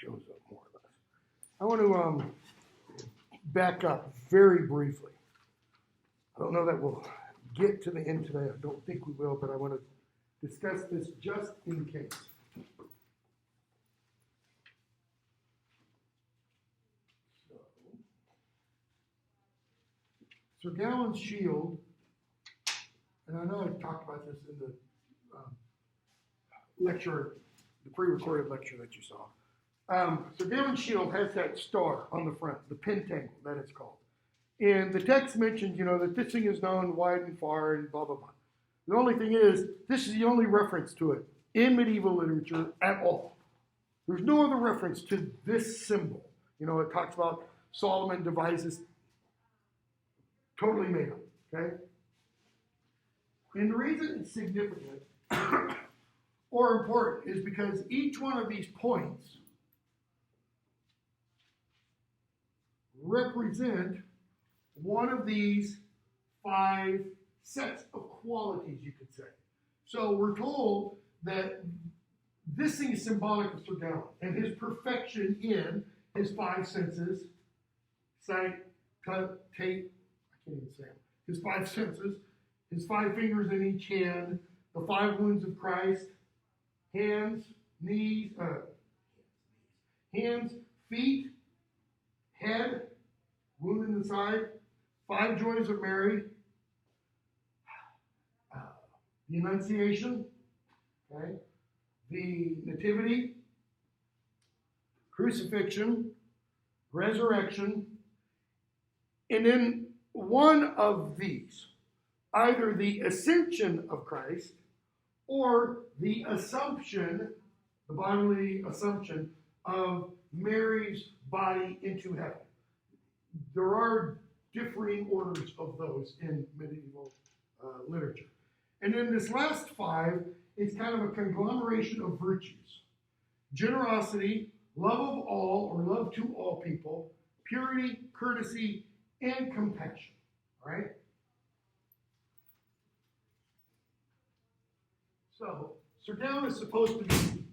shows up more or less. I want to back up very briefly. I don't know that we'll get to the end today. I don't think we will, but I want to discuss this just in case. Sir Gawain's shield, and I know I talked about this in the lecture, the pre-recorded lecture that you saw. Sir Gawain's shield has that star on the front, the pentangle that it's called. And the text mentions, that this thing is known wide and far and blah, blah, blah. The only thing is, this is the only reference to it in medieval literature at all. There's no other reference to this symbol. It talks about Solomon devises, totally made up, okay? And the reason it's significant or important is because each one of these points represent one of these 5 sets of qualities, you could say. So we're told that this thing is symbolic of Sir Gawain and his perfection in his 5 senses, sight, touch, taste, I can't even say it. His 5 senses, his 5 fingers in each hand, the 5 wounds of Christ, hands, knees, hands, feet, head, wound in the side, 5 joys of Mary, the Annunciation, okay, the Nativity, crucifixion, resurrection, and then one of these, either the ascension of Christ or the assumption, the bodily assumption of Mary's body into heaven. There are differing orders of those in medieval literature. And then this last 5 is kind of a conglomeration of virtues. Generosity, love of all or love to all people, purity, courtesy, and compassion. All right? So, Sir Gawain is supposed to be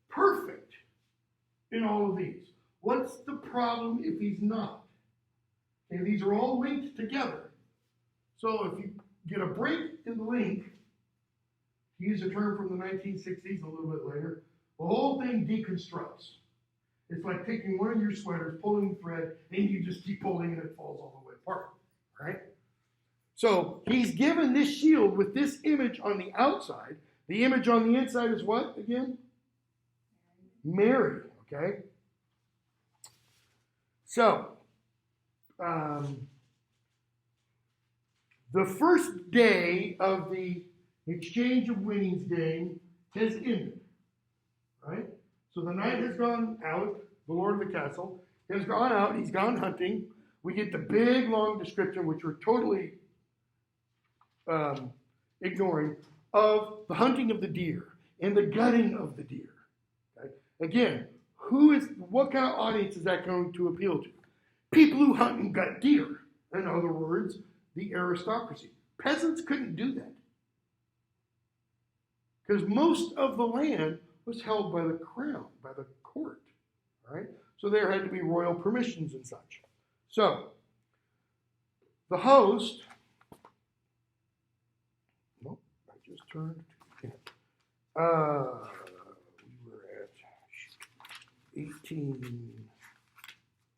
perfect in all of these. What's the problem if he's not? Okay, these are all linked together. So if you get a break in the link, to use a term from the 1960s a little bit later, the whole thing deconstructs. It's like taking one of your sweaters, pulling the thread, and you just keep pulling and it falls all the way apart, right? So he's given this shield with this image on the outside. The image on the inside is what again? Mary, okay? So, the first day of the exchange of winnings game has ended, right? So the knight has gone out, the lord of the castle has gone out, he's gone hunting. We get the big, long description, which we're totally ignoring, of the hunting of the deer and the gutting of the deer. Okay? Again, what kind of audience is that going to appeal to? People who hunt and gut deer. In other words, the aristocracy. Peasants couldn't do that. Because most of the land was held by the crown, by the court. Right? So there had to be royal permissions and such. So, the host, nope, I just turned to, we were at 18,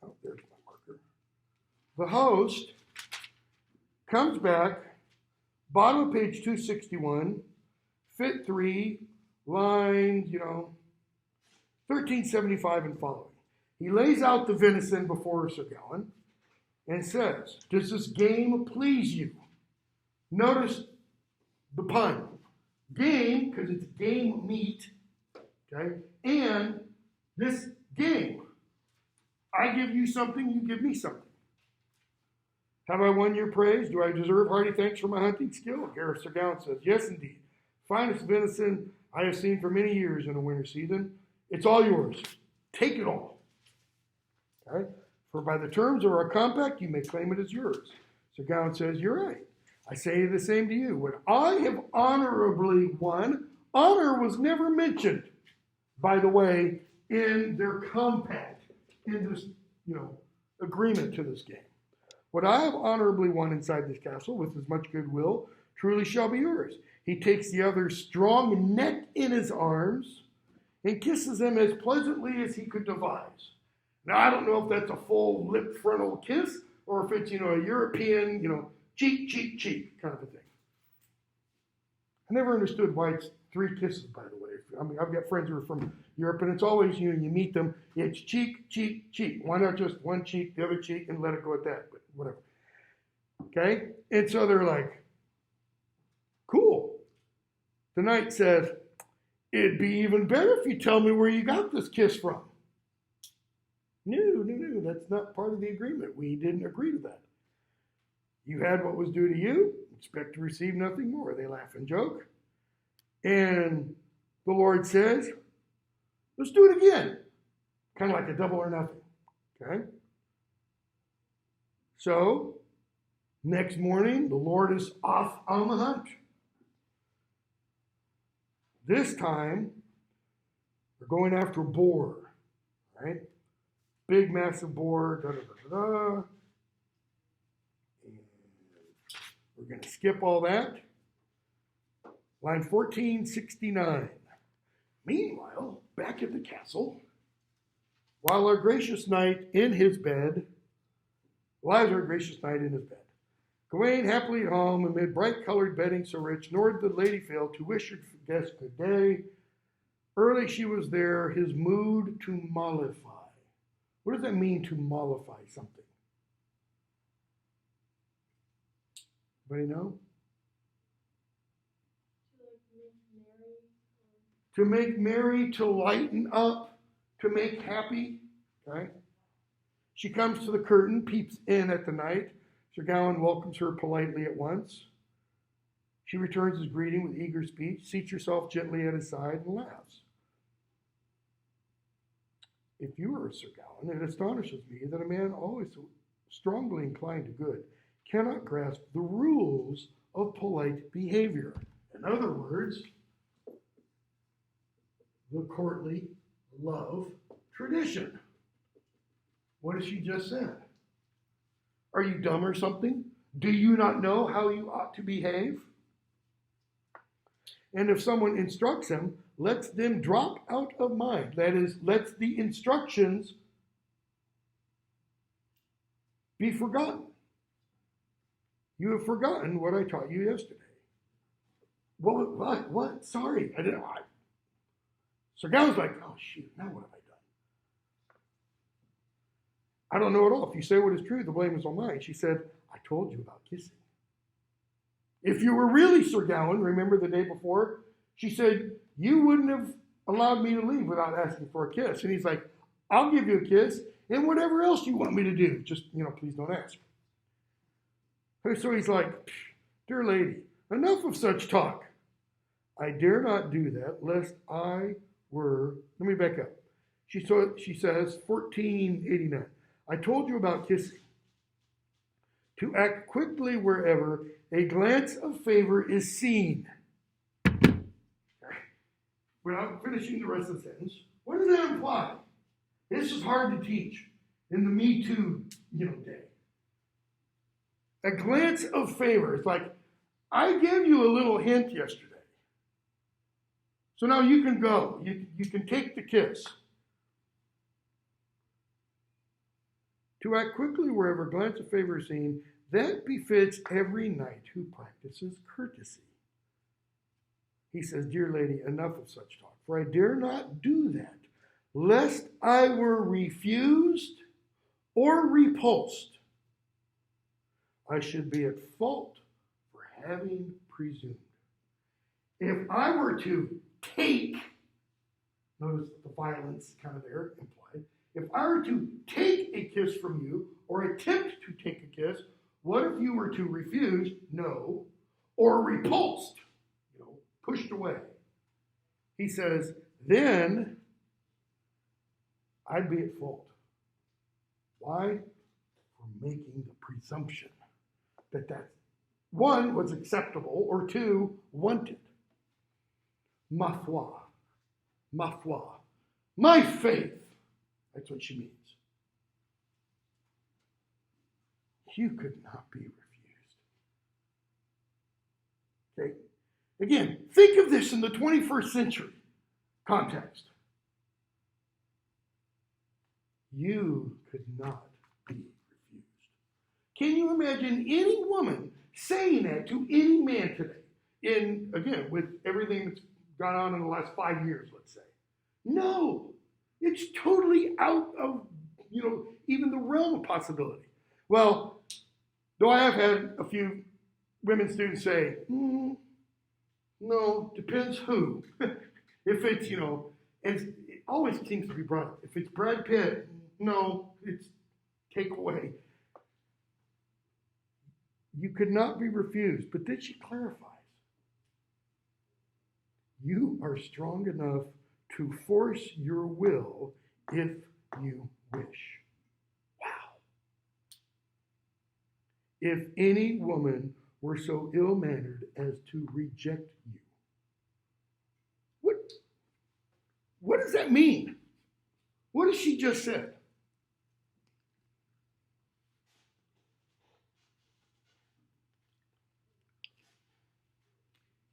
oh, there's my marker. The host comes back, bottom of page 261, fit 3, lines, 1375 and following. He lays out the venison before Sir Gawain and says, does this game please you? Notice the pun. Game, because it's game meat, okay? And this game, I give you something, you give me something. Have I won your praise? Do I deserve hearty thanks for my hunting skill? Sir Gawain says, yes, indeed. Finest venison I have seen for many years in a winter season. It's all yours. Take it all. Okay? For by the terms of our compact, you may claim it as yours. Sir Gawain says, you're right. I say the same to you. When I have honorably won, honor was never mentioned, by the way, in their compact, in this, agreement to this game. What I have honorably won inside this castle with as much goodwill truly shall be yours. He takes the other's strong neck in his arms and kisses him as pleasantly as he could devise. Now, I don't know if that's a full lip frontal kiss or if it's, a European, cheek, cheek, cheek kind of a thing. I never understood why it's 3 kisses, by the way. I mean, I've got friends who are from Europe, and it's always, you meet them, it's cheek, cheek, cheek. Why not just one cheek, the other cheek, and let it go at that? But whatever. Okay? And so they're like, cool. The knight says, it'd be even better if you tell me where you got this kiss from. No, that's not part of the agreement. We didn't agree to that. You had what was due to you, expect to receive nothing more. They laugh and joke. And the Lord says, let's do it again. Kind of like a double or nothing. Okay? So, next morning, the Lord is off on the hunt. This time, we're going after a boar. Right? Big, massive boar. And we're going to skip all that. Line 1469. Meanwhile, back at the castle, while our gracious knight in his bed, lies our gracious knight in his bed. Gawain happily at home amid bright-colored bedding so rich, nor did the lady fail to wish her guest good day. Early she was there, his mood to mollify. What does that mean, to mollify something? Anybody know? To make merry, to lighten up, to make happy. Okay? She comes to the curtain, peeps in at the knight. Sir Gawain welcomes her politely at once. She returns his greeting with eager speech, seats herself gently at his side, and laughs. If you are Sir Gawain, it astonishes me that a man always so strongly inclined to good cannot grasp the rules of polite behavior. In other words, the courtly love tradition. What has she just said? Are you dumb or something? Do you not know how you ought to behave? And if someone instructs him, lets them drop out of mind. That is, lets the instructions be forgotten. You have forgotten what I taught you yesterday. What? Sorry, I didn't. Sir Gawain's like, oh shoot, now what have I done? I don't know at all. If you say what is true, the blame is on mine. She said, I told you about kissing. If you were really Sir Gawain, remember the day before, she said, you wouldn't have allowed me to leave without asking for a kiss. And he's like, I'll give you a kiss and whatever else you want me to do. Just, please don't ask. So he's like, dear lady, enough of such talk. I dare not do that, lest I were, let me back up. She says, 1489. I told you about kissing. To act quickly wherever a glance of favor is seen. Without finishing the rest of the sentence, what does that imply? This is hard to teach in the Me Too, day. A glance of favor. It's like, I gave you a little hint yesterday. So now you can go. You can take the kiss. To act quickly wherever a glance of favor is seen, that befits every knight who practices courtesy. He says, dear lady, enough of such talk, for I dare not do that, lest I were refused or repulsed. I should be at fault for having presumed. If I were to take, notice the violence kind of there implied, if I were to take a kiss from you or attempt to take a kiss, what if you were to refuse, no, or repulsed, pushed away? He says, then I'd be at fault. Why? For making the presumption that one was acceptable or two wanted. Ma foi. My faith. That's what she means. You could not be refused. Okay? Again, think of this in the 21st century context. You could not be refused. Can you imagine any woman saying that to any man today? Again, with everything that's gone on in the last 5 years, let's say. No. It's totally out of, even the realm of possibility. Well, though I have had a few women students say, no, depends who. If it's, and it always seems to be brought up. If it's Brad Pitt, no, it's take away. You could not be refused. But then she clarifies. You are strong enough to force your will if you wish. Wow. If any woman were so ill-mannered as to reject you. What does that mean? What has she just said?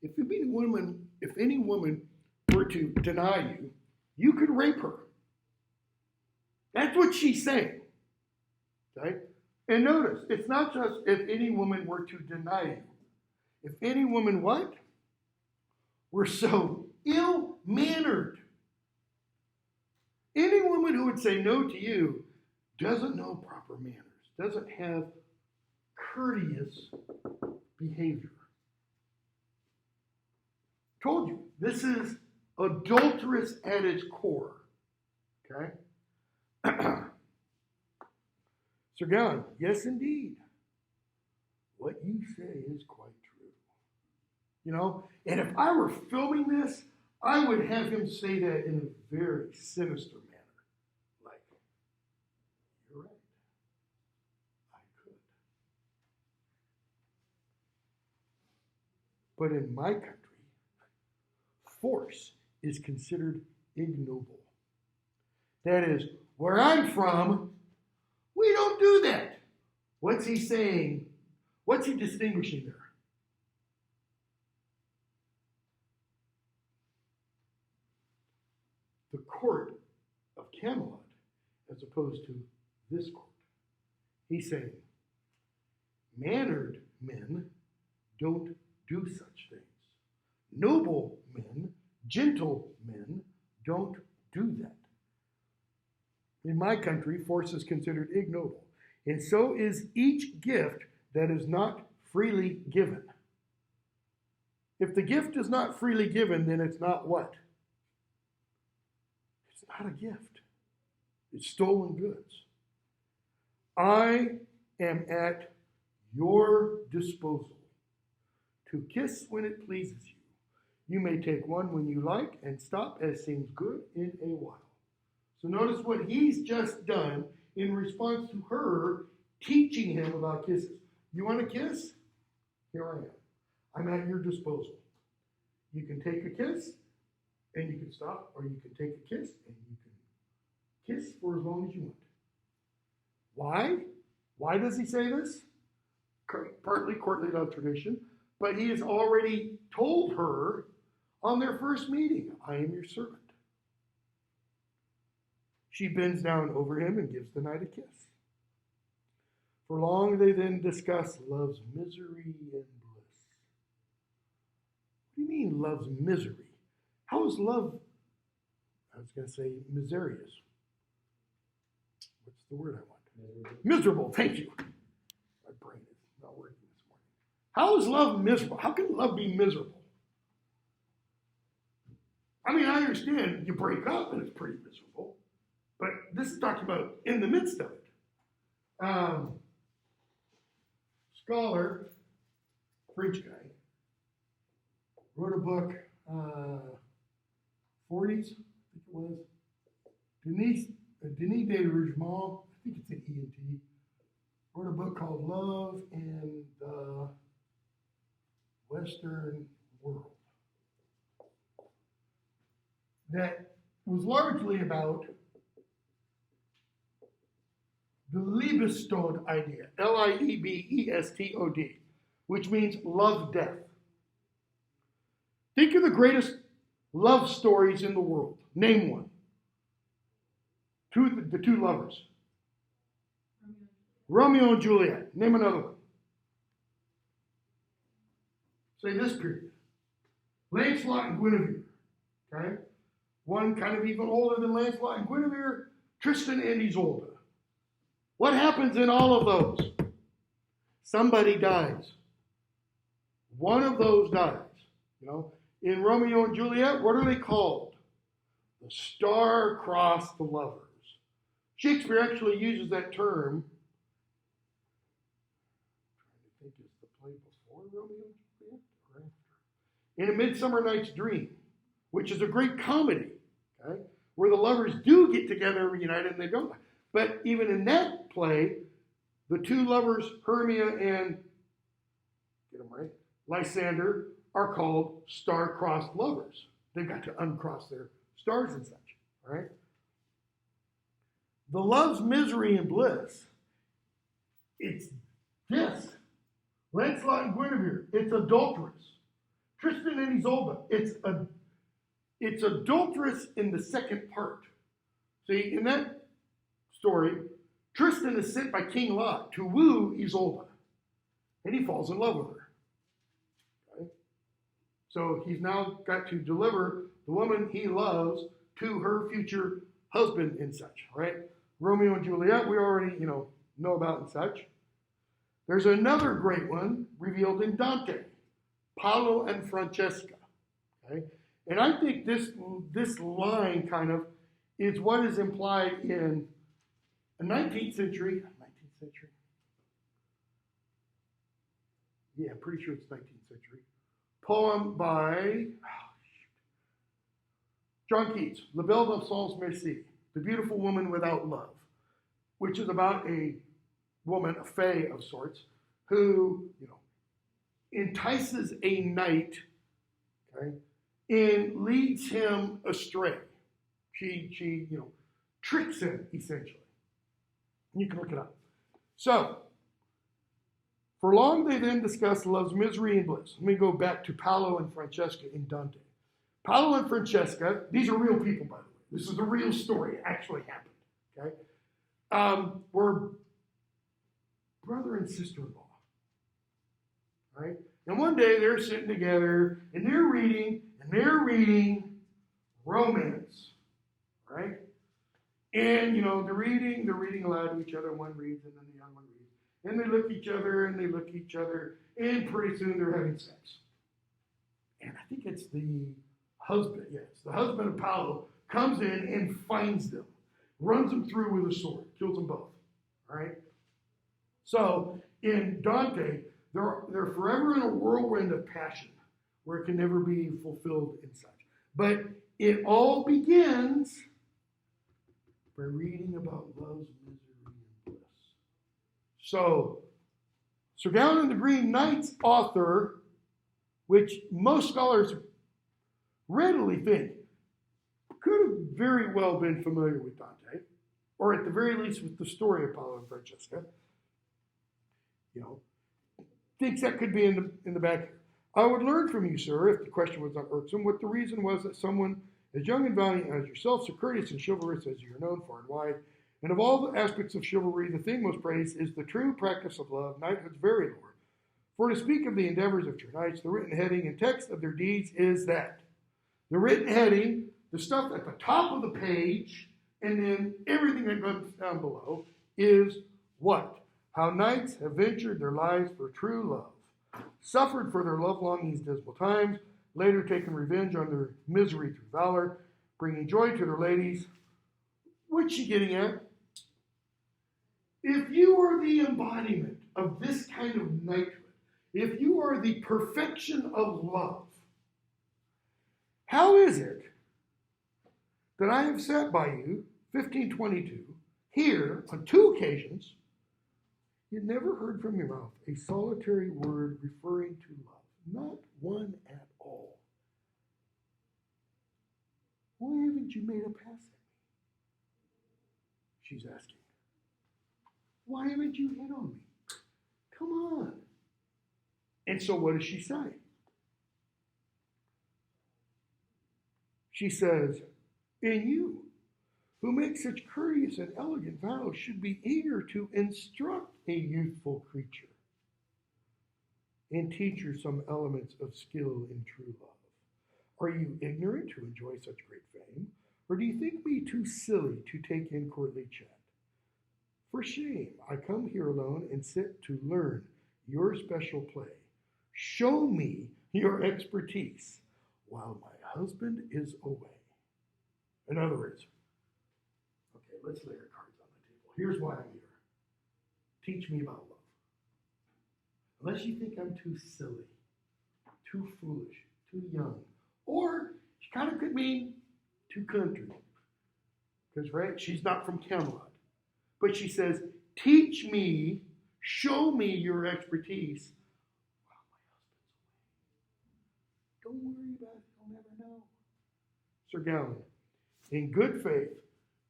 If any woman were to deny you, you could rape her. That's what she's saying. Okay? And notice, it's not just if any woman were to deny you. If any woman what? Were so ill-mannered. Any woman who would say no to you doesn't know proper manners, doesn't have courteous behavior. Told you, this is adulterous at its core. Okay? Sir Gowan, yes indeed. What you say is quite true. And if I were filming this, I would have him say that in a very sinister manner. Like, you're right. I could. But in my country, force is considered ignoble. That is, where I'm from, we don't do that. What's he saying? What's he distinguishing there? The court of Camelot as opposed to this court. He's saying, mannered men don't do such things. Noble men, gentle men, don't do that. In my country, force is considered ignoble, and so is each gift that is not freely given. If the gift is not freely given, then it's not what? It's not a gift. It's stolen goods. I am at your disposal to kiss when it pleases you. You may take one when you like and stop as seems good in a while. So notice what he's just done in response to her teaching him about kisses. You want a kiss? Here I am. I'm at your disposal. You can take a kiss and you can stop, or you can take a kiss and you can kiss for as long as you want. Why? Why does he say this? Partly courtly love tradition, but he has already told her on their first meeting, I am your servant. She bends down over him and gives the knight a kiss. For long they then discuss love's misery and bliss. What do you mean love's misery? How is love, I was going to say miserious. What's the word I want? Miserable, thank you. My brain is not working this morning. How is love miserable? How can love be miserable? I mean, I understand you break up and it's pretty miserable, but this is talking about in the midst of it. Scholar, French guy, wrote a book, 40s, I think it was. Denis de Rougemont, I think it's an E&T, wrote a book called Love in the Western World. That was largely about the Liebestod idea, Liebestod, which means love death. Think of the greatest love stories in the world. Name one. The two lovers. Romeo and Juliet. Name another one. Say this period. Lancelot and Guinevere. Okay? One kind of even older than Lancelot and Guinevere, Tristan and Isolde. What happens in all of those? Somebody dies. One of those dies. You know, in Romeo and Juliet, what are they called? The star-crossed lovers. Shakespeare actually uses that term. I'm trying to think, is the play before Romeo and Juliet or after? In A Midsummer Night's Dream, which is a great comedy, okay, where the lovers do get together and reunited and they don't. But even in that play, the two lovers, Hermia and, get them right, Lysander, are called star-crossed lovers. They've got to uncross their stars and such, right? The love's misery and bliss, it's this. Lancelot and Guinevere, it's adulterous. Tristan and Isolde, it's adulterous in the second part. See, in that story, Tristan is sent by King Lot to woo Isolde, and he falls in love with her. Okay? So he's now got to deliver the woman he loves to her future husband and such, right? Romeo and Juliet, we already, know about and such. There's another great one revealed in Dante, Paolo and Francesca. Okay? And I think this line kind of is what is implied in a 19th century, yeah, I'm pretty sure it's 19th century, poem by John Keats, La Belle sans Merci, The Beautiful Woman Without Love, which is about a woman, a fae of sorts, who, entices a knight, okay, and leads him astray. She tricks him, essentially. You can look it up. So, for long they then discuss love's misery and bliss. Let me go back to Paolo and Francesca in Dante. Paolo and Francesca, these are real people, by the way. This is a real story. It actually happened. Okay? Were brother and sister-in-law. Right? And one day they're sitting together and they're reading romance. Right? And, they're reading aloud to each other. One reads and then the other one reads. And they look at each other and they look at each other. And pretty soon they're having sex. And I think it's the husband, yes. The husband of Paolo comes in and finds them. Runs them through with a sword. Kills them both. All right? So, in Dante, they're forever in a whirlwind of passion where it can never be fulfilled and such. But it all begins by reading about love's misery and bliss. So, Sir Gawain and the Green Knight's author, which most scholars readily think could have very well been familiar with Dante, or at the very least with the story of Paolo and Francesca, thinks that could be in the back here. I would learn from you, sir, if the question was not irksome, what the reason was that someone as young and valiant as yourself, so courteous and chivalrous as you are known far and wide, and of all the aspects of chivalry, the thing most praised is the true practice of love, knighthood's very lore. For to speak of the endeavors of true knights, the written heading and text of their deeds is that. The written heading, the stuff at the top of the page, and then everything that goes down below, is what? How knights have ventured their lives for true love, suffered for their love longings dismal times, later taken revenge on their misery through valor, bringing joy to their ladies. What's she getting at? If you are the embodiment of this kind of knighthood, if you are the perfection of love, how is it that I have sat by you, 1522, here on 2 occasions, you never heard from your mouth a solitary word referring to love? Not one at all. why haven't you made a pass at me? She's asking. Why haven't you hit on me? Come on. And so what does she say? She says, and you, who make such courteous and elegant vows, should be eager to instruct a youthful creature and teach her some elements of skill in true love. Are you ignorant to enjoy such great fame? Or do you think me too silly to take in courtly chat? For shame, I come here alone and sit to learn your special play. Show me your expertise while my husband is away. In other words, okay, let's lay our cards on the table. Here's why I'm here. Teach me about love. Unless you think I'm too silly, too foolish, too young, or she kind of could mean too country. Because, right, she's not from Camelot. But she says, teach me, show me your expertise while my husband's away. Don't worry about it, you'll never know. Sir Gawain, in good faith,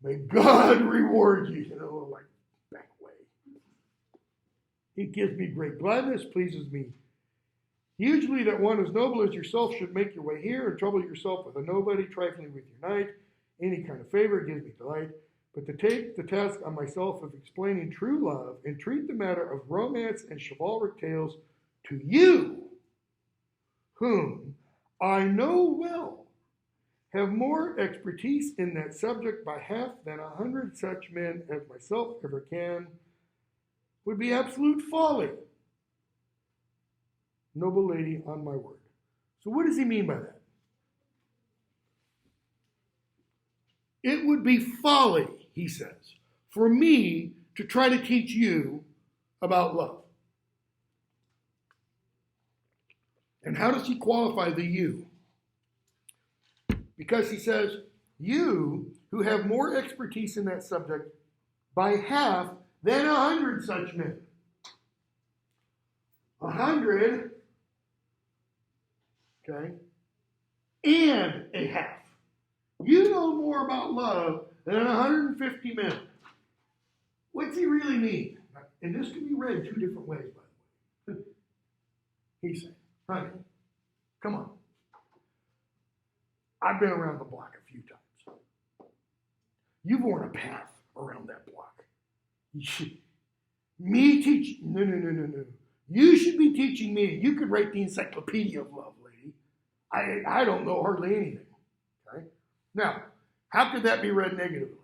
may God reward you. You know, like, back away. It gives me great gladness, pleases me hugely that one as noble as yourself should make your way here and trouble yourself with a nobody, trifling with your knight. Any kind of favor gives me delight. But to take the task on myself of explaining true love and treat the matter of romance and chivalric tales to you, whom I know well, have more expertise in that subject by half than 100 such men as myself ever can, would be absolute folly. Noble lady, on my word. So what does he mean by that? It would be folly, he says, for me to try to teach you about love. And how does he qualify the you? Because he says, you who have more expertise in that subject by half than 100 such men. 100, okay, and a half. You know more about love than 150 men. What's he really mean? And this can be read two different ways, by the way. He's saying, honey, come on. I've been around the block a few times. You've worn a path around that block. Me teach? No. You should be teaching me. You could write the encyclopedia of love, lady. I don't know hardly anything. Okay? Now, how could that be read negatively?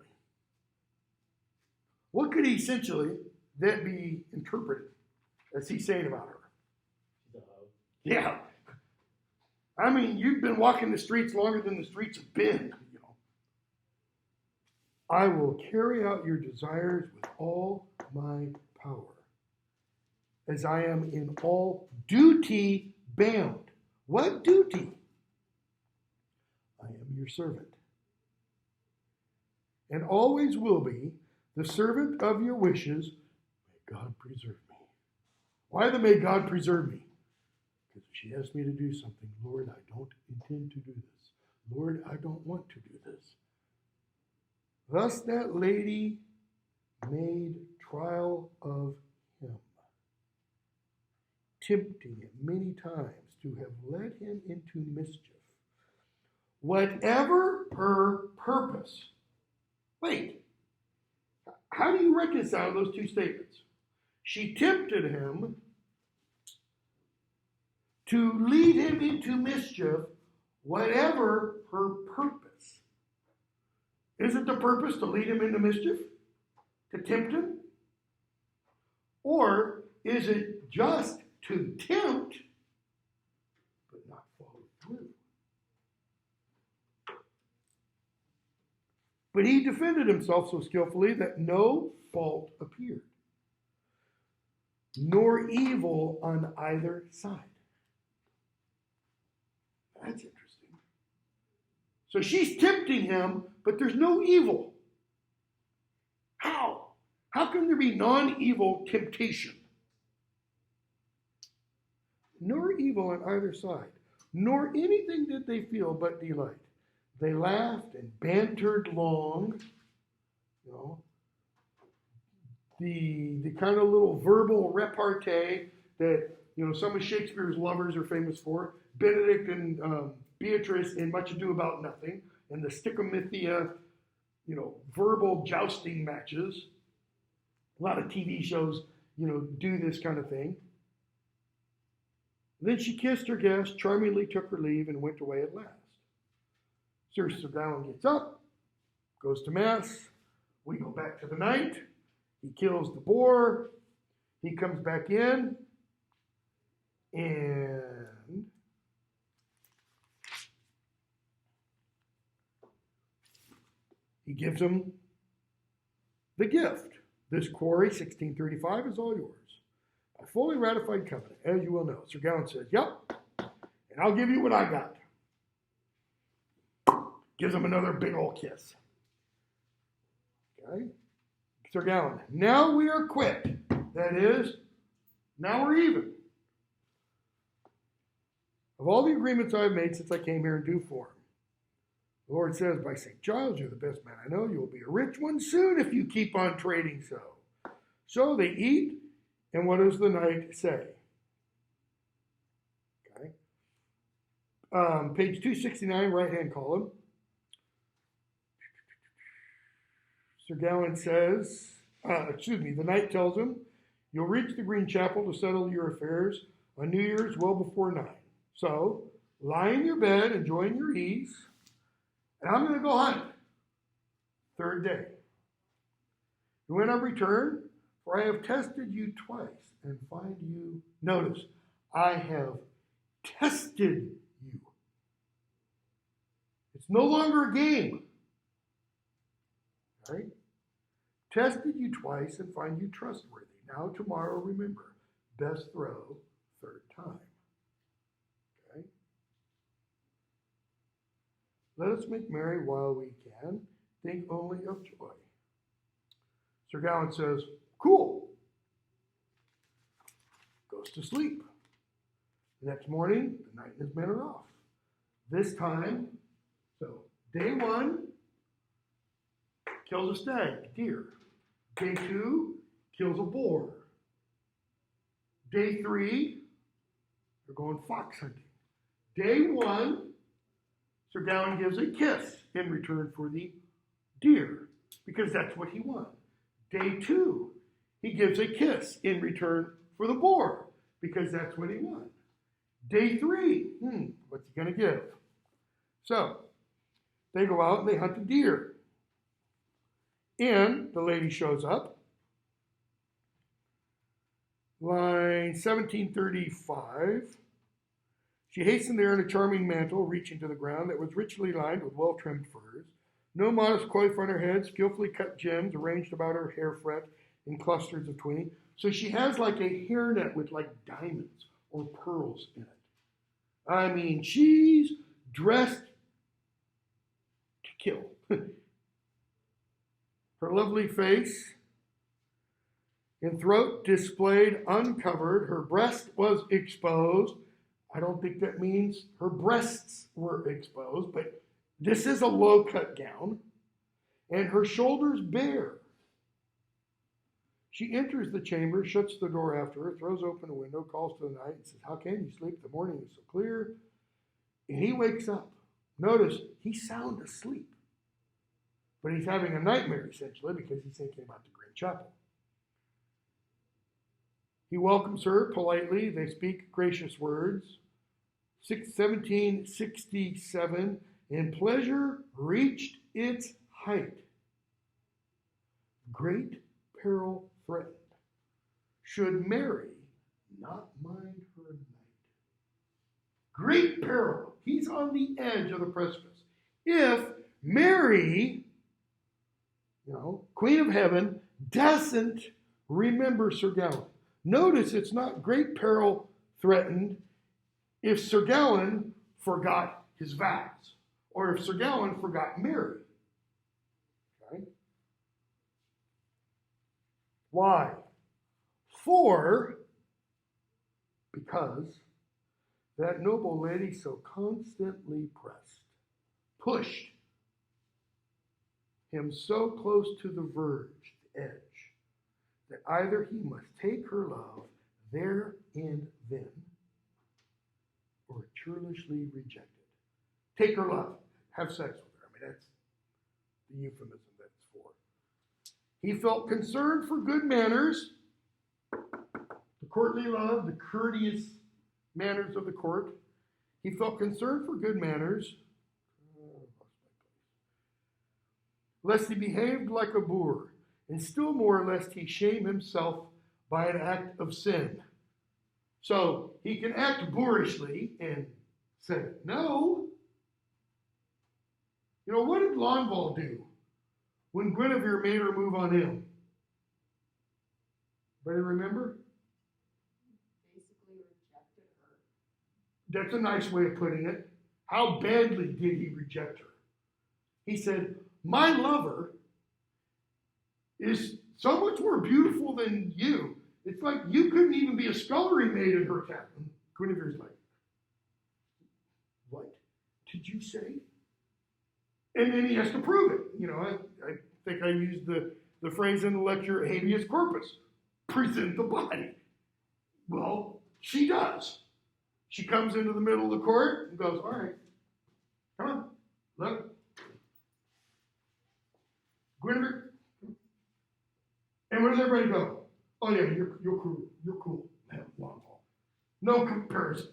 What could essentially that be interpreted as he's saying about her? Yeah. I mean, you've been walking the streets longer than the streets have been. You know. I will carry out your desires with all my power, as I am in all duty bound. What duty? I am your servant, and always will be the servant of your wishes. May God preserve me. Why the may God preserve me? Because if she asks me to do something, Lord, I don't intend to do this. Lord, I don't want to do this. Thus that lady made trial of him, tempting him many times to have led him into mischief, whatever her purpose. Wait, how do you reconcile those two statements? She tempted him to lead him into mischief, whatever her purpose. Isn't the purpose to lead him into mischief? To tempt him? Or is it just to tempt, but not follow through? But he defended himself so skillfully that no fault appeared, nor evil on either side. That's interesting. So she's tempting him, but there's no evil. How? How can there be non-evil temptation? Nor evil on either side, nor anything that they feel but delight. They laughed and bantered long, you know, the kind of little verbal repartee that, you know, some of Shakespeare's lovers are famous for. Benedict and Beatrice in Much Ado About Nothing, and the Stichomythia, you know, verbal jousting matches. A lot of TV shows, you know, do this kind of thing. Then she kissed her guest, charmingly took her leave, and went away at last. Sir Gawain gets up, goes to Mass. We go back to the night. He kills the boar. He comes back in, and he gives him the gift. This quarry, 1635, is all yours. A fully ratified covenant, as you will know. Sir Gawain says, yep, and I'll give you what I got. Gives him another big old kiss. Okay? Sir Gawain, now we are quit. That is, now we're even. Of all the agreements I've made since I came here in due form, the Lord says, by St. Giles, you're the best man I know. You will be a rich one soon if you keep on trading so. So they eat, and what does the knight say? Okay. Page 269, right-hand column. Sir Gawain says, the knight tells him, you'll reach the Green Chapel to settle your affairs on New Year's well before 9. So, lie in your bed, enjoying your ease, and I'm going to go hunt. Third day. And when I return, for I have tested you twice and find you, notice, I have tested you. It's no longer a game. Right? Tested you twice and find you trustworthy. Now tomorrow, remember, best throw, third time. Okay? Let us make merry while we can. Think only of joy. Sir Gawain says, cool. Goes to sleep. The next morning, the knight and his men are off. This time, so day 1, kills a stag, deer. Day 2, kills a boar. Day 3, they're going fox hunting. Day 1, Sir Gawain gives a kiss in return for the deer, because that's what he won. Day 2, he gives a kiss in return for the boar, because that's what he won. Day 3, what's he going to give? So, they go out and they hunt the deer. And the lady shows up. Line 1735. She hastened there in a charming mantle, reaching to the ground, that was richly lined with well-trimmed furs. No modest coif on her head, skillfully cut gems arranged about her hair fret in clusters of 20. So she has like a hairnet with like diamonds or pearls in it. I mean, she's dressed to kill. Her lovely face and throat displayed uncovered. Her breast was exposed. I don't think that means her breasts were exposed, but this is a low-cut gown. And her shoulders bare. She enters the chamber, shuts the door after her, throws open a window, calls to the knight, and says, how can you sleep? The morning is so clear. And he wakes up. Notice, he's sound asleep. But he's having a nightmare, essentially, because he's thinking about the Green Chapel. He welcomes her politely. They speak gracious words. 1767, and pleasure reached its height. Great peril threatened. Should Mary not mind her knight? Great peril. He's on the edge of the precipice. If Mary, Queen of Heaven, doesn't remember Sir Gawain. Notice it's not great peril threatened if Sir Gawain forgot his vows, or if Sir Gawain forgot Mary. Okay? Why? Because that noble lady so constantly pushed him so close to the verge, the edge, that either he must take her love there and then, or churlishly reject it. Take her love, have sex with her. I mean, that's the euphemism that's for. He felt concern for good manners, the courtly love, the courteous manners of the court. He felt concern for good manners, lest he behaved like a boor, and still more lest he shame himself by an act of sin. So he can act boorishly and say no. You know, what did Lonval do when Guinevere made her move on him? Anybody remember? Basically rejected her. That's a nice way of putting it. How badly did he reject her? He said, my lover is so much more beautiful than you. It's like you couldn't even be a scullery maid in her cabin. Guinevere's like, what did you say? And then he has to prove it. You know, I think I used the phrase in the lecture, habeas corpus, present the body. Well, she does. She comes into the middle of the court and goes, all right, come on, look. Guinevere. And where does everybody go? Oh yeah, you're cool. You're cool. Man, long haul. No comparison.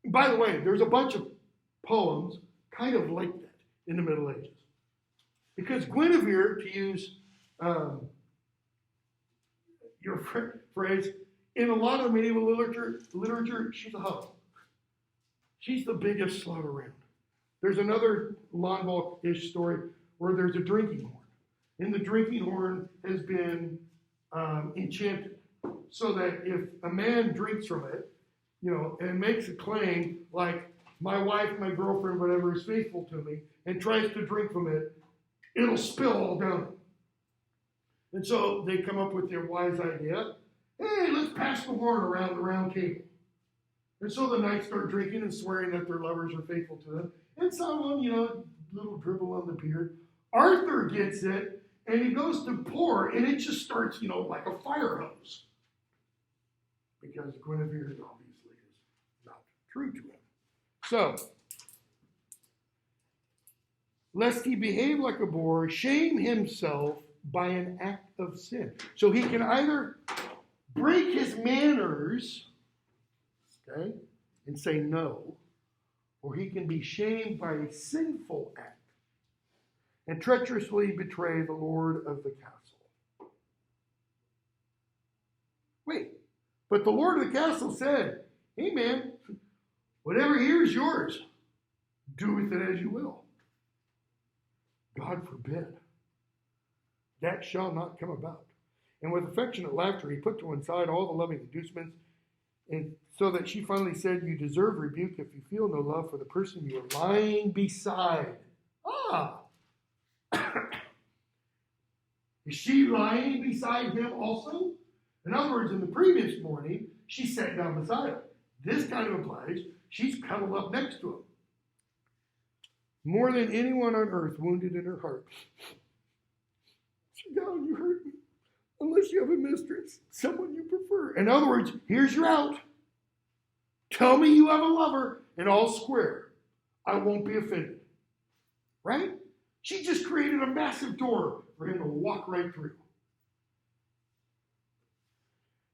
By the way, there's a bunch of poems kind of like that in the Middle Ages. Because Guinevere, to use your phrase, in a lot of medieval literature, she's a hoe. She's the biggest slut around. There's another Lonval-ish story where there's a drinking horn. And the drinking horn has been enchanted so that if a man drinks from it, you know, and makes a claim like, my wife, my girlfriend, whatever, is faithful to me, and tries to drink from it, it'll spill all down. And so they come up with their wise idea, hey, let's pass the horn around the round table. And so the knights start drinking and swearing that their lovers are faithful to them. And someone, you know, little dribble on the beard. Arthur gets it, and he goes to pour, and it just starts, you know, like a fire hose. Because Guinevere obviously is not true to him. So, lest he behave like a boor, shame himself by an act of sin. So he can either break his manners, okay, and say no, or he can be shamed by a sinful act and treacherously betray the lord of the castle. Wait, but the lord of the castle said, hey man, whatever here is yours. Do with it as you will. God forbid. That shall not come about. And with affectionate laughter, he put to one side all the loving inducements, and so that she finally said, you deserve rebuke if you feel no love for the person you are lying beside. Ah! Is she lying beside him also? In other words, in the previous morning, she sat down beside him. This kind of implies she's cuddled up next to him. More than anyone on earth, wounded in her heart. Sit down, you hurt me. Unless you have a mistress, someone you prefer. In other words, here's your out. Tell me you have a lover, and all square. I won't be offended. Right? She just created a massive door for him to walk right through.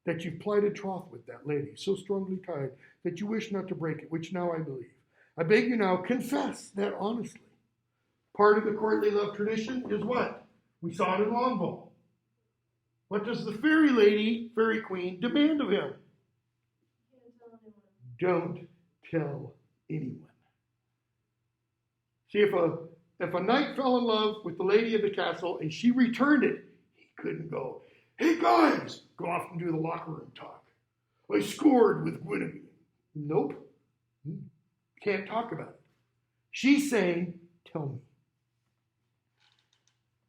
That you've plighted troth with that lady, so strongly tied, that you wish not to break it, which now I believe. I beg you now, confess that honestly. Part of the courtly love tradition is what? We saw it in Lonval. What does the fairy queen, demand of him? Don't tell anyone. See, if a knight fell in love with the lady of the castle and she returned it, he couldn't go, hey guys, go off and do the locker room talk. I scored with Guinevere. Nope. Can't talk about it. She's saying, tell me.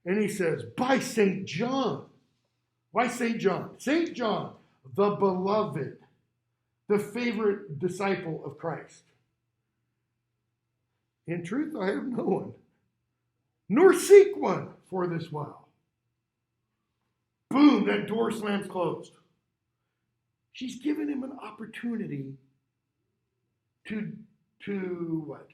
And he says, by St. John. Why St. John? St. John, the beloved, the favorite disciple of Christ. In truth, I have no one. nor seek one for this while. Boom, that door slams closed. She's given him an opportunity to what?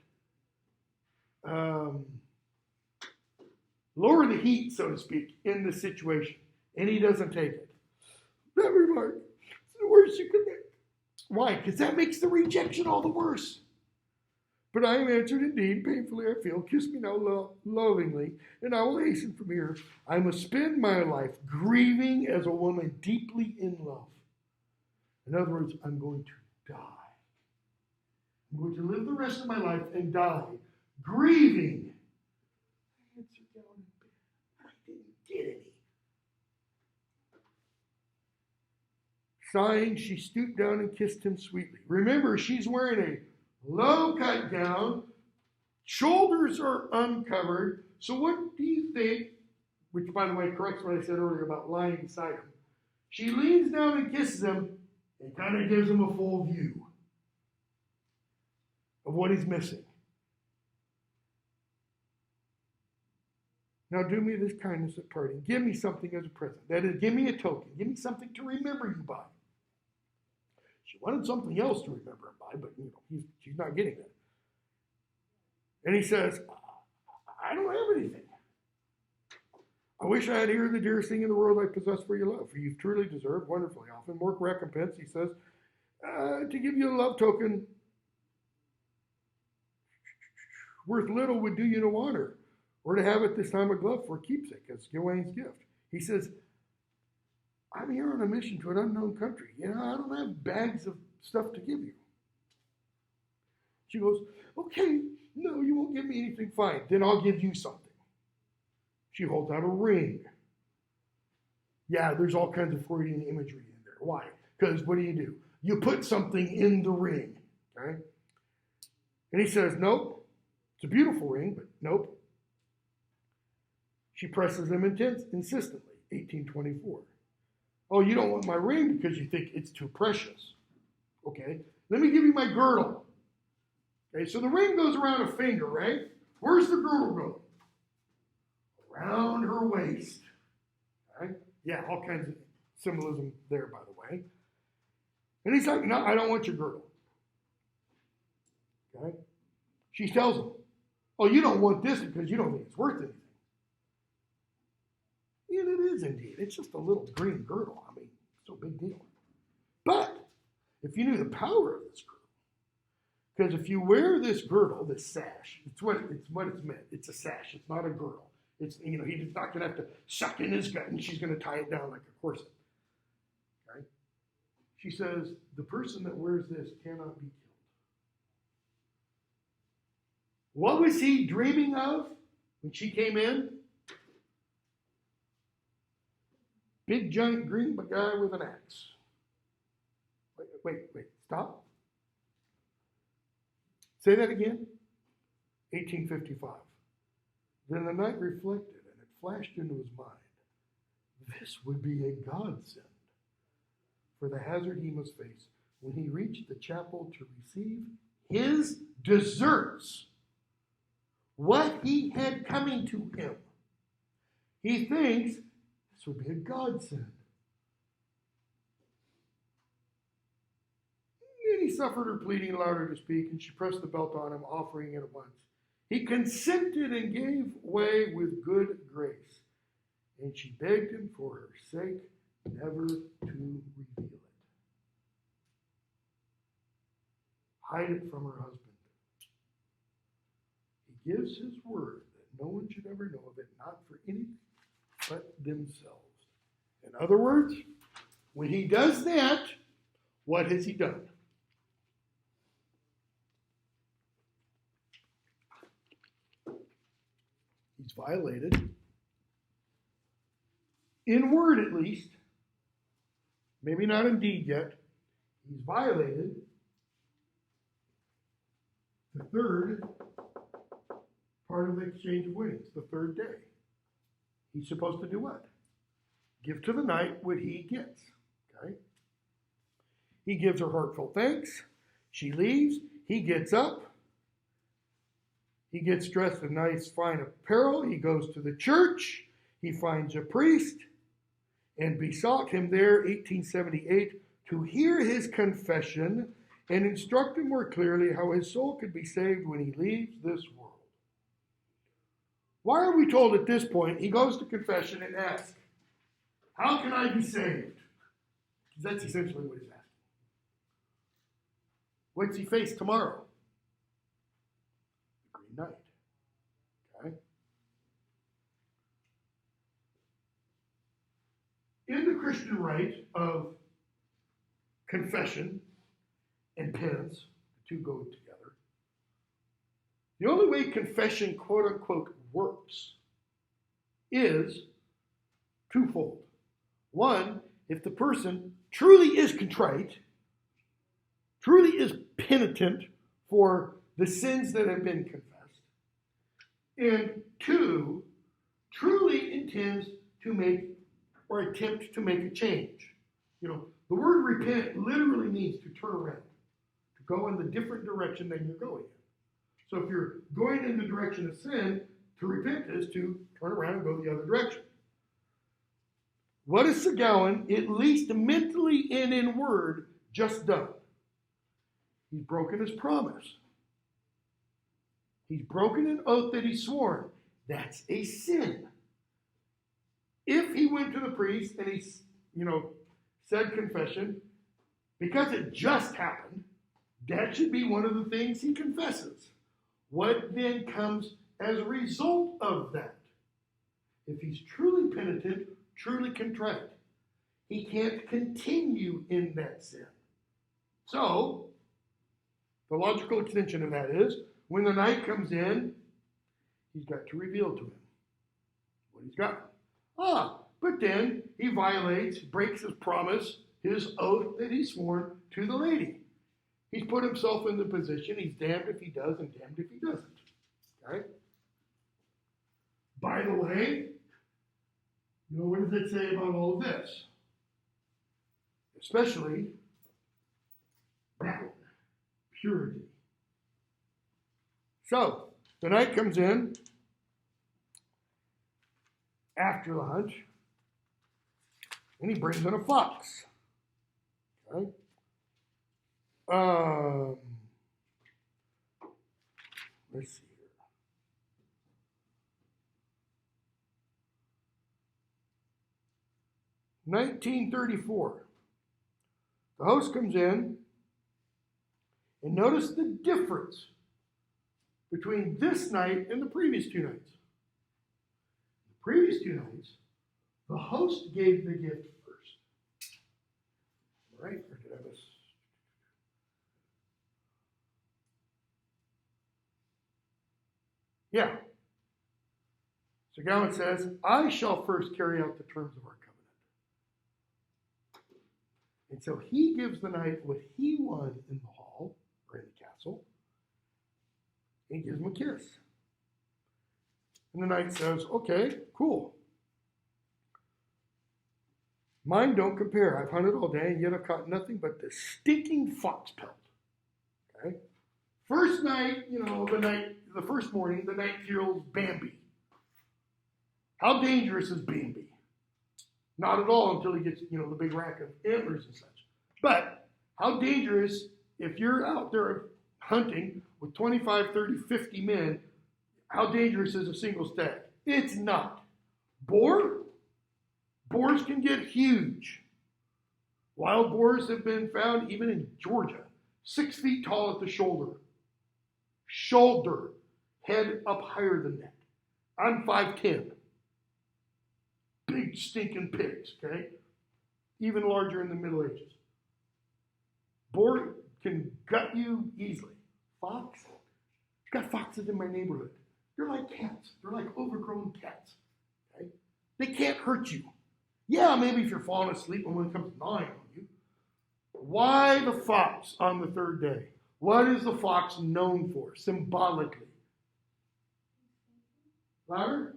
Lower the heat, so to speak, in this situation. And he doesn't take it. Never mind. It's the worst you can make. Why? Because that makes the rejection all the worse. But I am answered indeed, painfully I feel. Kiss me now lovingly, and I will hasten from here. I must spend my life grieving as a woman deeply in love. In other words, I'm going to die. I'm going to live the rest of my life and die grieving. I answered down in bed. I didn't get any. Sighing, she stooped down and kissed him sweetly. Remember, she's wearing a low-cut gown. Shoulders are uncovered. So what do you think, which, by the way, corrects what I said earlier about lying beside him. She leans down and kisses him and kind of gives him a full view of what he's missing. Now do me this kindness at parting. Give me something as a present. That is, give me a token. Give me something to remember you by. She wanted something else to remember him by, but she's not getting that. And he says, I don't have anything. I wish I had here the dearest thing in the world I possess for your love, for you've truly deserved, wonderfully often, more recompense, he says, to give you a love token worth little would do you no honor, or to have at this time a glove for a keepsake as Gawain's gift. He says, I'm here on a mission to an unknown country. I don't have bags of stuff to give you. She goes, okay, no, you won't give me anything, fine. Then I'll give you something. She holds out a ring. Yeah, there's all kinds of Freudian imagery in there. Why? Because what do? You put something in the ring. Okay? And he says, nope. It's a beautiful ring, but nope. She presses him insistently, 1824. Oh, you don't want my ring because you think it's too precious. Okay, let me give you my girdle. Okay, so the ring goes around a finger, right? Where's the girdle go? Around her waist. Okay? Yeah, all kinds of symbolism there, by the way. And he's like, no, I don't want your girdle. Okay? She tells him, oh, you don't want this because you don't think it's worth anything. And it is indeed. It's just a little green girdle. I mean, it's no big deal. But if you knew the power of this girdle, because if you wear this girdle, this sash, it's what it's meant. It's a sash. It's not a girdle. It's, he's not going to have to suck in his gut and she's going to tie it down like a corset. Okay? She says, the person that wears this cannot be killed. What was he dreaming of when she came in? Big giant green guy with an axe. Wait, stop. Say that again. 1855. Then the knight reflected, and it flashed into his mind. This would be a godsend for the hazard he must face when he reached the chapel to receive his deserts. What he had coming to him. He thinks this would be a godsend. And he suffered her pleading louder to speak, and she pressed the belt on him, offering it at once. He consented and gave way with good grace, and she begged him for her sake never to reveal it. Hide it from her husband. He gives his word that no one should ever know of it, not for any but themselves. In other words, when he does that, what has he done? He's violated, in word at least, maybe not in deed yet, he's violated the third part of the exchange of winnings, the third day. He's supposed to do what? Give to the knight what he gets. Okay? He gives her heartfelt thanks. She leaves. He gets up. He gets dressed in nice, fine apparel. He goes to the church. He finds a priest and besought him there, 1878, to hear his confession and instruct him more clearly how his soul could be saved when he leaves this world. Why are we told at this point he goes to confession and asks, how can I be saved? Because that's essentially what he's asking. What's he face tomorrow? The Green Knight. Okay? In the Christian rite of confession and penance, the two go together, the only way confession, quote unquote, works is twofold. One, if the person truly is contrite, truly is penitent for the sins that have been confessed, and two, truly intends to make or attempt to make a change. You know, the word repent literally means to turn around, to go in the different direction than you're going in. So if you're going in the direction of sin, to repent is to turn around and go the other direction. What is Sir Gawain, at least mentally and in word, just done? He's broken his promise. He's broken an oath that he swore. That's a sin. If he went to the priest and he, said confession, because it just happened, that should be one of the things he confesses. What then comes as a result of that? If he's truly penitent, truly contrite, he can't continue in that sin. So, the logical extension of that is, when the knight comes in, he's got to reveal to him what he's got. But then he violates, breaks his promise, his oath that he sworn to the lady. He's put himself in the position, he's damned if he does and damned if he doesn't. Okay? By the way, what does it say about all of this? Especially that one, purity. So, the knight comes in after lunch, and he brings in a fox. Okay? Let's see here. (1934). The host comes in, and notice the difference between this night and the previous two nights. The previous two nights, the host gave the gift first. All right, or did I miss? Yeah. So Gawain says, I shall first carry out the terms of our covenant. And so he gives the knight what he won in the hall, or in the castle, and gives him a kiss. And the knight says, okay, cool. Mine don't compare. I've hunted all day, and yet I've caught nothing but the stinking fox pelt. Okay? First night, the first morning, the knight kills Bambi. How dangerous is Bambi? Not at all until he gets, the big rack of antlers and such. But how dangerous, if you're out there hunting with 25, 30, 50 men, how dangerous is a single stag? It's not. Boars can get huge. Wild boars have been found even in Georgia, 6 feet tall at the shoulder. Head up higher than that. I'm 5'10". Big stinking pigs, okay? Even larger in the Middle Ages. Boar can gut you easily. Fox? I've got foxes in my neighborhood. They're like cats. They're like overgrown cats. Okay? They can't hurt you. Yeah, maybe if you're falling asleep and one comes gnawing on you. Why the fox on the third day? What is the fox known for, symbolically? Louder?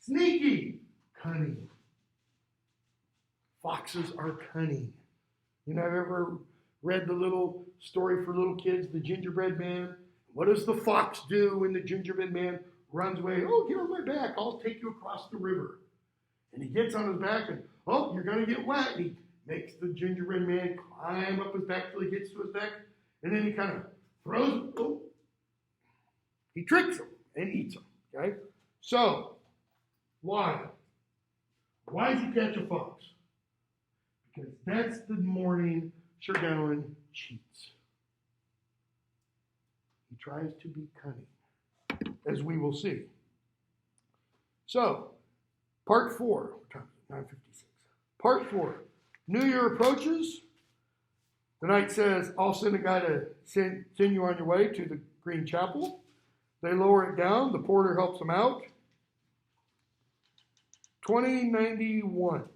Sneaky. Cunning. Foxes are cunning. I've ever read the little story for little kids, the gingerbread man. What does the fox do when the gingerbread man runs away? Oh, get on my back. I'll take you across the river. And he gets on his back and, oh, you're going to get wet. And he makes the gingerbread man climb up his back till he gets to his neck. And then he kind of throws, oh, he tricks him and eats him. Okay? So, why? Why does he catch a fox? Because that's the morning Sir Gawain cheats. He tries to be cunning, as we will see. So, part 4. What time is it? 9:56. Part 4. New Year approaches. The knight says, I'll send a guy to send you on your way to the Green Chapel. They lower it down. The porter helps them out. 2091.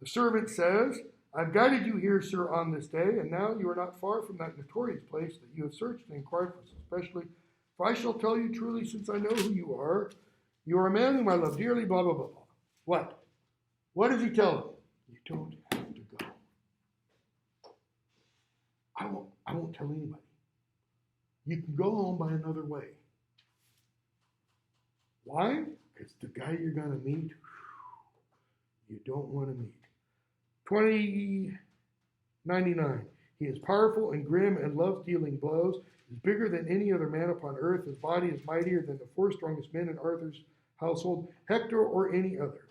The servant says, I've guided you here, sir, on this day, and now you are not far from that notorious place that you have searched and inquired for, especially, for I shall tell you truly, since I know who you are. You are a man whom I love dearly, blah, blah, blah, blah. What? What does he tell him? You don't have to go. I won't tell anybody. You can go home by another way. Why? Because the guy you're going to meet, you don't want to meet. 2099. He is powerful and grim and loves dealing blows. He is bigger than any other man upon earth. His body is mightier than the 4 strongest men in Arthur's household, Hector or any other.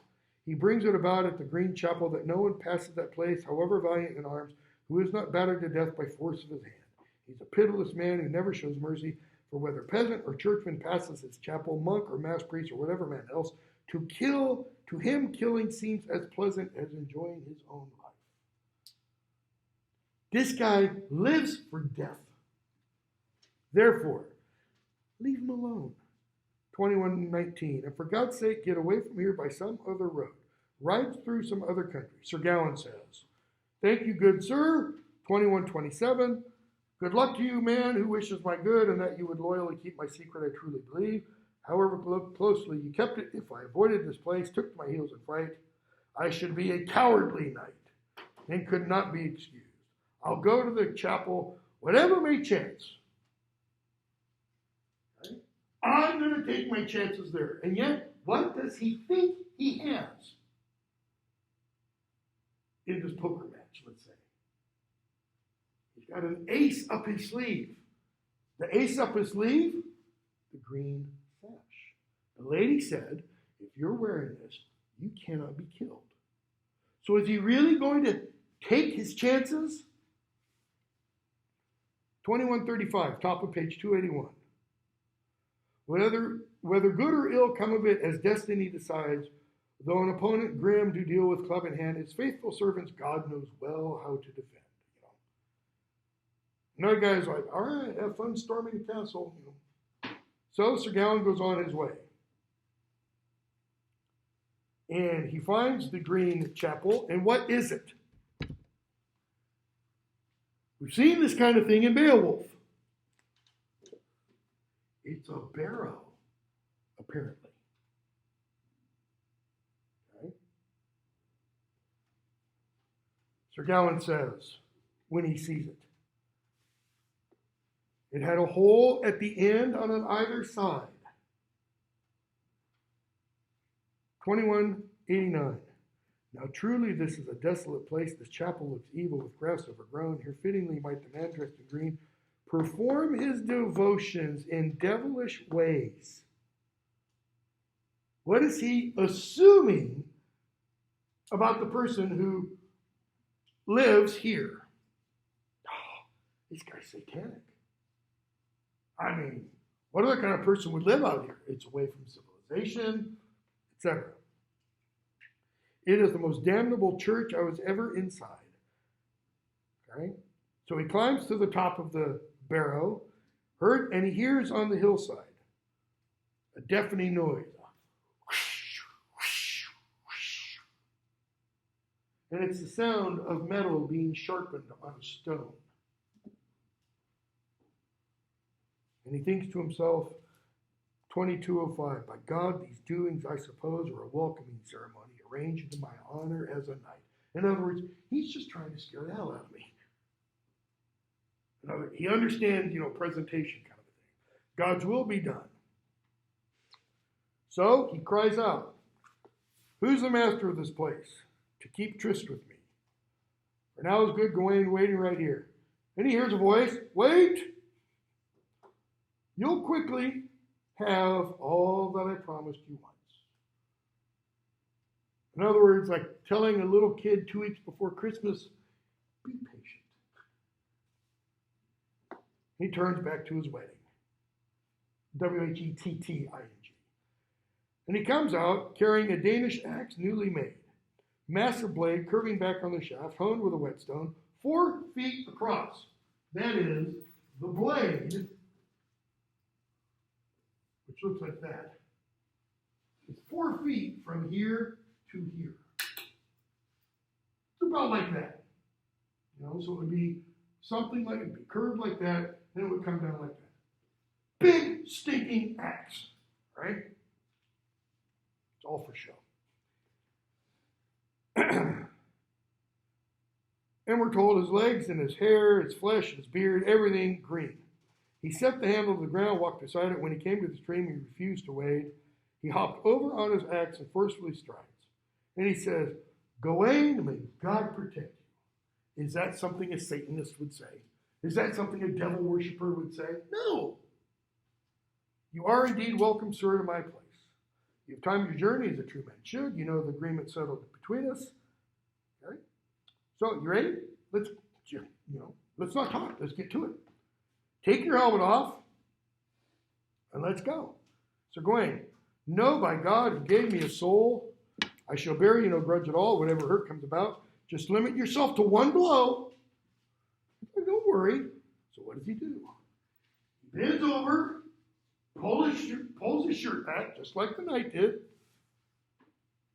He brings it about at the Green Chapel that no one passes that place, however valiant in arms, who is not battered to death by force of his hand. He's a pitiless man who never shows mercy, for whether peasant or churchman passes his chapel, monk or mass priest or whatever man else, to him killing seems as pleasant as enjoying his own life. This guy lives for death. Therefore, leave him alone. 2119. And for God's sake, get away from here by some other road. Ride through some other country. Sir Gawain says, thank you, good sir. 2127. Good luck to you, man, who wishes my good, and that you would loyally keep my secret, I truly believe. However closely you kept it, if I avoided this place, took to my heels in fright, I should be a cowardly knight, and could not be excused. I'll go to the chapel, whatever may chance. Okay? I'm going to take my chances there. And yet, what does he think he has in this poker match, let's say? He's got an ace up his sleeve. The ace up his sleeve, the green sash. The lady said, if you're wearing this, you cannot be killed. So is he really going to take his chances? 2135, top of page 281. Whether good or ill come of it as destiny decides, though an opponent grim to deal with club in hand, his faithful servants God knows well how to defend. Another guy's like, all right, have fun storming the castle. So Sir Gawain goes on his way. And he finds the Green Chapel. And what is it? We've seen this kind of thing in Beowulf. It's a barrow, apparently. Okay. Sir Gawain says, when he sees it, it had a hole at the end on either side. 2189. Now truly this is a desolate place. This chapel looks evil with grass overgrown. Here fittingly might the man dressed in green perform his devotions in devilish ways. What is he assuming about the person who lives here? Oh, this guy's satanic. I mean, what other kind of person would live out here? It's away from civilization, etc. It is the most damnable church I was ever inside. Okay? So he climbs to the top of the barrow, and he hears on the hillside a deafening noise. And it's the sound of metal being sharpened on a stone. And he thinks to himself, 2205, by God, these doings, I suppose, are a welcoming ceremony arranged in my honor as a knight. In other words, he's just trying to scare the hell out of me. He understands, presentation kind of a thing. God's will be done. So he cries out, "Who's the master of this place to keep tryst with me? For now is good Gawain waiting right here." And he hears a voice, "Wait! You'll quickly have all that I promised you once." In other words, like telling a little kid 2 weeks before Christmas, be patient. He turns back to his wedding. Whetting. And he comes out carrying a Danish axe newly made. Massive blade curving back on the shaft, honed with a whetstone, 4 feet across. That is, the blade, which looks like that, is 4 feet from here to here. It's about like that. So it would be something like, it'd be curved like that, then it would come down like that. Big stinking axe, right? It's all for show. And we're told his legs and his hair, his flesh, his beard, everything green. He set the handle to the ground, walked beside it. When he came to the stream, he refused to wade. He hopped over on his axe and forcefully strides. And he says, "Gawain, may God protect you." Is that something a Satanist would say? Is that something a devil worshiper would say? No. "You are indeed welcome, sir, to my place. You have timed your journey as a true man should. You know the agreement settled between us." Okay? So, you ready? Let's not talk. Let's get to it. "Take your helmet off and let's go." So Gawain, "No, by God, who gave me a soul, I shall bear you no grudge at all, whatever hurt comes about. Just limit yourself to one blow." Don't worry. So what does he do? He bends over, pulls his shirt back, just like the knight did.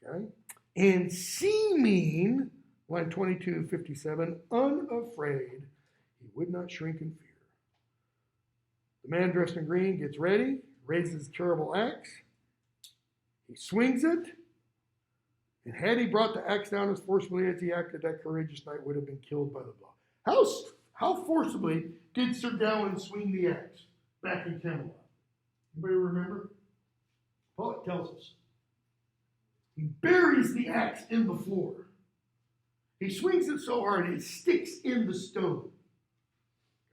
Okay? And seeming, line 22:57, unafraid, he would not shrink in fear. The man dressed in green gets ready, raises his terrible axe. He swings it. And had he brought the axe down as forcibly as he acted, that courageous knight would have been killed by the blow. How forcibly did Sir Gawain swing the axe back in Camelot? Anybody remember? Well, it tells us. He buries the axe in the floor. He swings it so hard it sticks in the stone.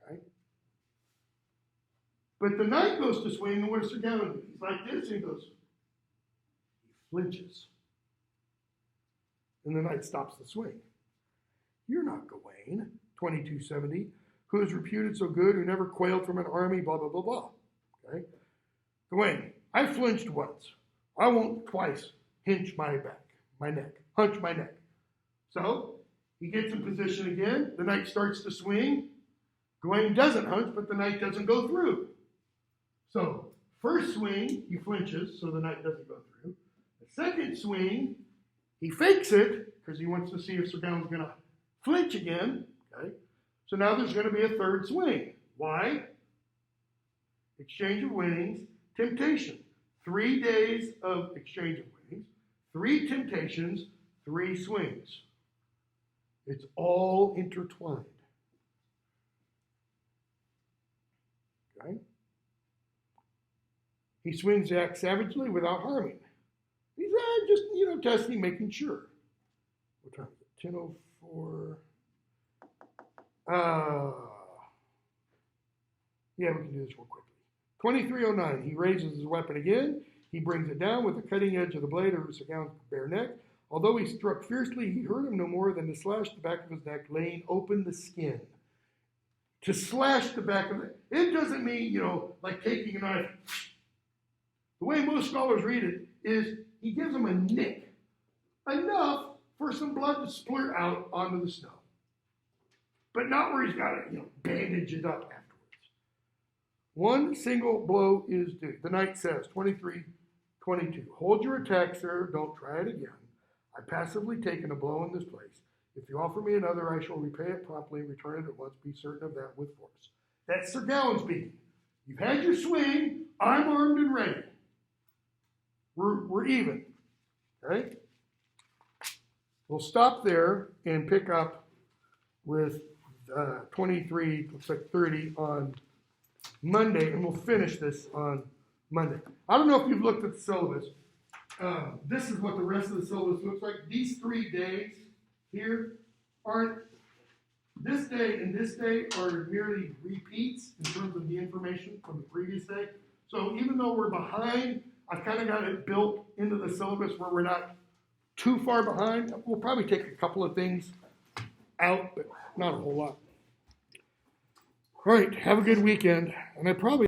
Okay? But the knight goes to swing, and what does Sir Gawain do? He's like this, and he goes, he flinches. And the knight stops the swing. "You're not Gawain," 2270, "who is reputed so good, who never quailed from an army, blah, blah, blah, blah." Okay? "Gawain, I flinched once. I won't twice hunch my neck. So, he gets in position again. The knight starts to swing. Gawain doesn't hunch, but the knight doesn't go through. So, first swing, he flinches, so the knight doesn't go through. The second swing, he fakes it, because he wants to see if Sir Gawain's going to flinch again. Okay? So now there's going to be a third swing. Why? Exchange of winnings, temptation. 3 days of exchange of winnings, 3 temptations, 3 swings. It's all intertwined. Okay? He swings the axe savagely without harming. He's just, testing, making sure. What time is it? 10:04. Yeah, we can do this real quickly. 23:09. He raises his weapon again. He brings it down with the cutting edge of the blade over Sir Gawain's bare neck. Although he struck fiercely, he hurt him no more than to slash the back of his neck, laying open the skin. To slash the back of it. It doesn't mean, like taking a knife. The way most scholars read it is he gives him a nick. Enough for some blood to splurt out onto the snow. But not where he's got to, bandage it up afterwards. One single blow is due. The knight says, 23:22, "Hold your attack, sir. Don't try it again. I've passively taken a blow in this place. If you offer me another, I shall repay it promptly and return it at once. Be certain of that with force." That's Sir Gawain speaking. You've had your swing. I'm armed and ready. We're even. Okay? We'll stop there and pick up with 23, looks like 30 on Monday, and we'll finish this on Monday. I don't know if you've looked at the syllabus. This is what the rest of the syllabus looks like. These 3 days here aren't, this day and this day are merely repeats in terms of the information from the previous day. So even though we're behind, I've kind of got it built into the syllabus where we're not too far behind. We'll probably take a couple of things out, but not a whole lot. All right, have a good weekend. And I probably